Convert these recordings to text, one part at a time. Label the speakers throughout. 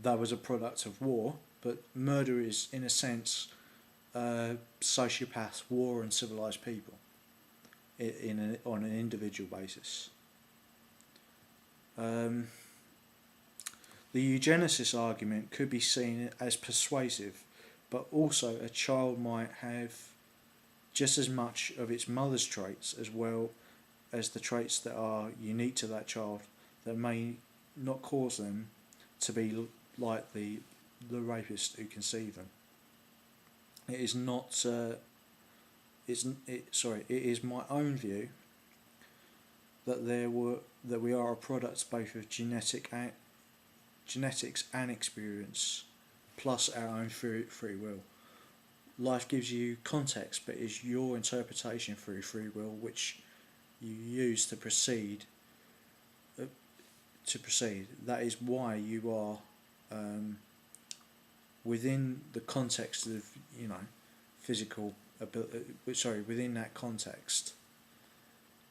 Speaker 1: that was a product of war, but murder is, in a sense, sociopaths, war, and civilized people on an individual basis. The eugenicist argument could be seen as persuasive, but also a child might have just as much of its mother's traits as well as the traits that are unique to that child that may not cause them to be like the rapist who conceived them. It is not. It is my own view that we are a product both of genetics and experience, plus our own free will. Life gives you context, but it's your interpretation through free will which you use to proceed. That is why you are within the context of physical ability. Within that context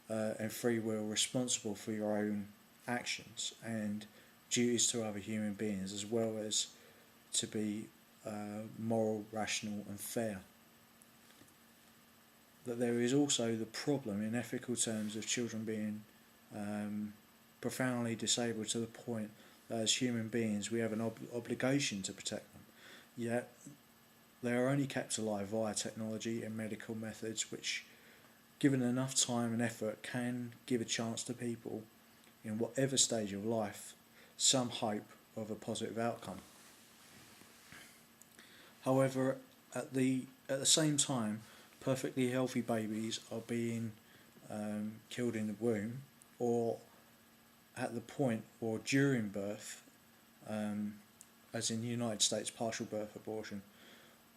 Speaker 1: and free will, responsible for your own actions and duties to other human beings, as well as to be moral, rational, and fair. That there is also the problem in ethical terms of children being profoundly disabled to the point that as human beings we have an obligation to protect them. Yet they are only kept alive via technology and medical methods which, given enough time and effort, can give a chance to people in whatever stage of life some hope of a positive outcome. However, at the same time, perfectly healthy babies are being killed in the womb, or at the point or during birth, as in the United States, partial birth abortion,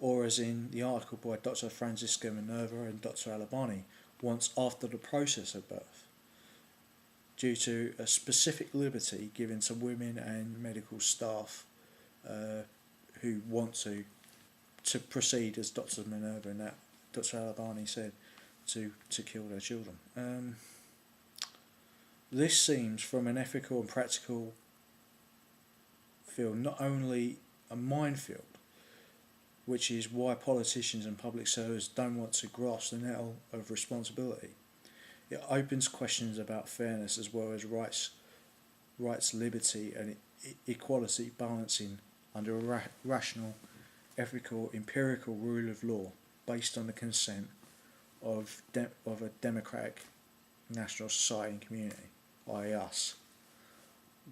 Speaker 1: or as in the article by Dr. Francesca, Minerva and Dr. Albani, once after the process of birth, due to a specific liberty given to women and medical staff who want to proceed, as Dr. Minerva and Dr. Albani said, to kill their children. This seems, from an ethical and practical field, not only a minefield, which is why politicians and public servants don't want to grasp the nettle of responsibility. It opens questions about fairness as well as rights, liberty and equality balancing under a rational, ethical, empirical rule of law based on the consent of a democratic national society and community, i.e. us.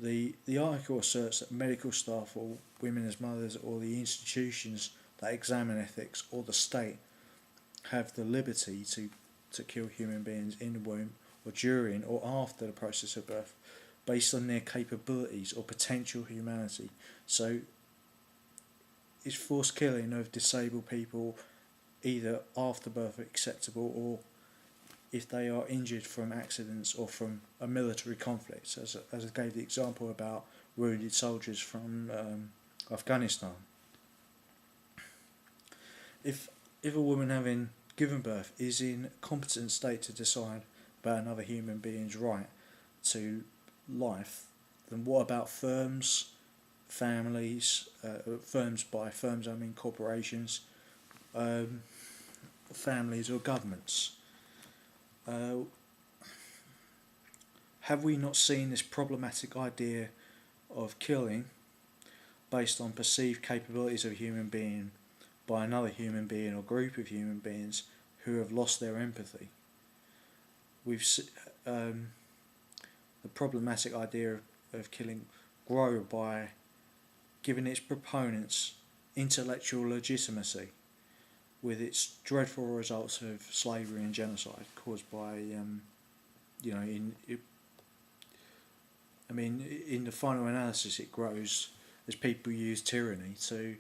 Speaker 1: The article asserts that medical staff or women as mothers or the institutions that examine ethics or the state have the liberty to kill human beings in the womb or during or after the process of birth based on their capabilities or potential humanity. So is forced killing of disabled people either after birth acceptable, or if they are injured from accidents or from a military conflict, as I gave the example about wounded soldiers from Afghanistan. If a woman having given birth is in a competent state to decide about another human being's right to life, then what about firms, families, by firms I mean corporations, families or governments? Have we not seen this problematic idea of killing based on perceived capabilities of a human being by another human being or group of human beings who have lost their empathy? We've the problematic idea of killing grow by giving its proponents intellectual legitimacy, with its dreadful results of slavery and genocide caused by, in the final analysis, it grows as people use tyranny to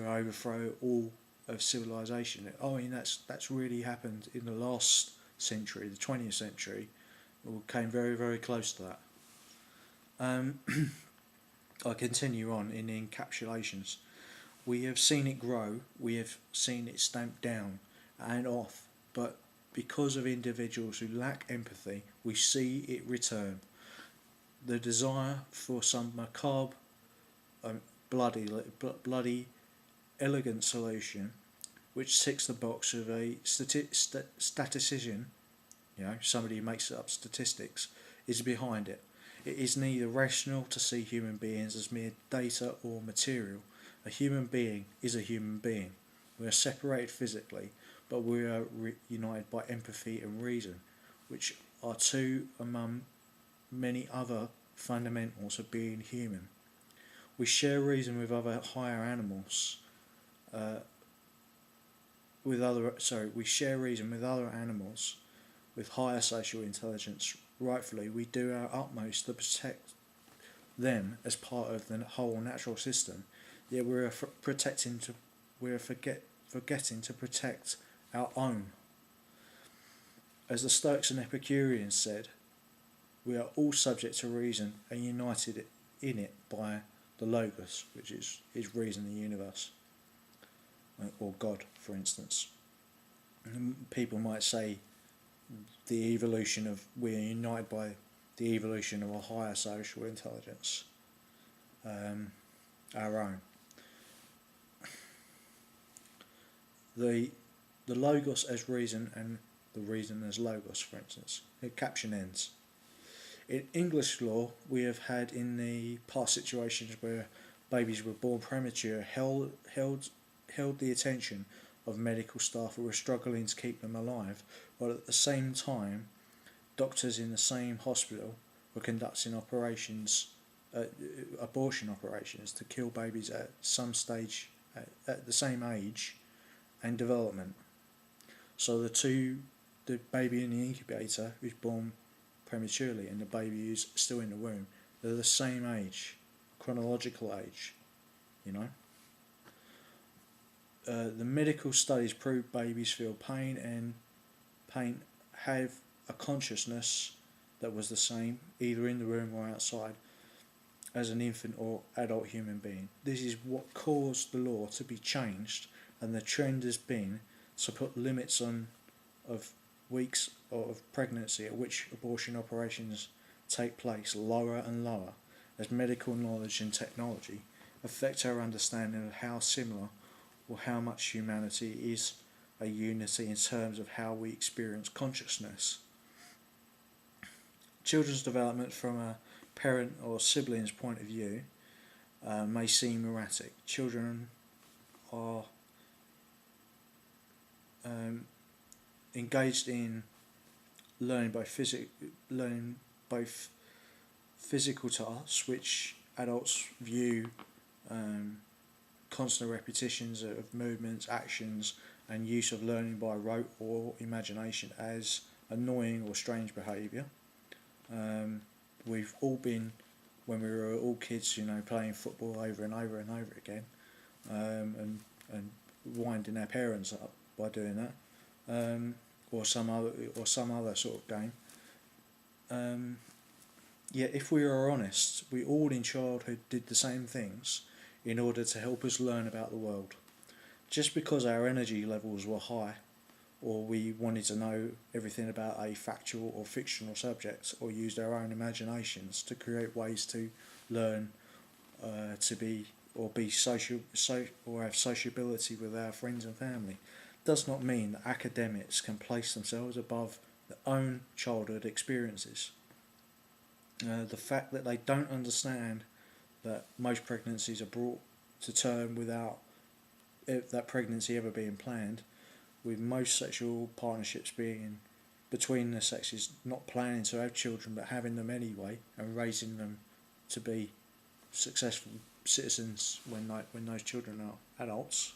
Speaker 1: overthrow all of civilization. That's really happened in the last century, the 20th century. We came very, very close to that. I continue on in the encapsulations. We have seen it grow, we have seen it stamped down and off, but because of individuals who lack empathy, we see it return. The desire for some macabre bloody elegant solution which ticks the box of a statistician, somebody who makes up statistics, is behind it. It is neither rational to see human beings as mere data or material. A human being is a human being. We are separated physically, but we are united by empathy and reason, which are two among many other fundamentals of being human. We share reason with other higher animals. We share reason with other animals with higher social intelligence. Rightfully, we do our utmost to protect them as part of the whole natural system. Yet we are forgetting to protect our own. As the Stoics and Epicureans said, we are all subject to reason and united in it by the Logos, which is reason, the universe, or God, for instance. People might say we are united by the evolution of a higher social intelligence, our own. The Logos as reason and the reason as Logos, for instance. The caption ends. In English law, we have had in the past situations where babies were born premature held the attention of medical staff who were struggling to keep them alive, while at the same time doctors in the same hospital were conducting abortion operations to kill babies at some stage at the same age and development. So the baby in the incubator who's born prematurely and the baby who's still in the womb, they're the same age, chronological age, The medical studies prove babies feel pain and have a consciousness that was the same, either in the room or outside, as an infant or adult human being. This is what caused the law to be changed, and the trend has been to put limits of weeks of pregnancy at which abortion operations take place lower and lower as medical knowledge and technology affect our understanding of how similar or how much humanity is a unity in terms of how we experience consciousness. Children's development from a parent or sibling's point of view may seem erratic. Children are engaged in learning both physical tasks, which adults view constant repetitions of movements, actions, and use of learning by rote or imagination as annoying or strange behaviour. We've all been, when we were all kids, playing football over and over and over again, and winding our parents up by doing that, or some other sort of game. Yet, if we are honest, we all in childhood did the same things in order to help us learn about the world. Just because our energy levels were high, or we wanted to know everything about a factual or fictional subject, or used our own imaginations to create ways to learn, to be social, or have sociability with our friends and family, does not mean that academics can place themselves above their own childhood experiences. The fact that they don't understand that most pregnancies are brought to term without that pregnancy ever being planned, with most sexual partnerships being between the sexes not planning to have children but having them anyway and raising them to be successful citizens when those children are adults.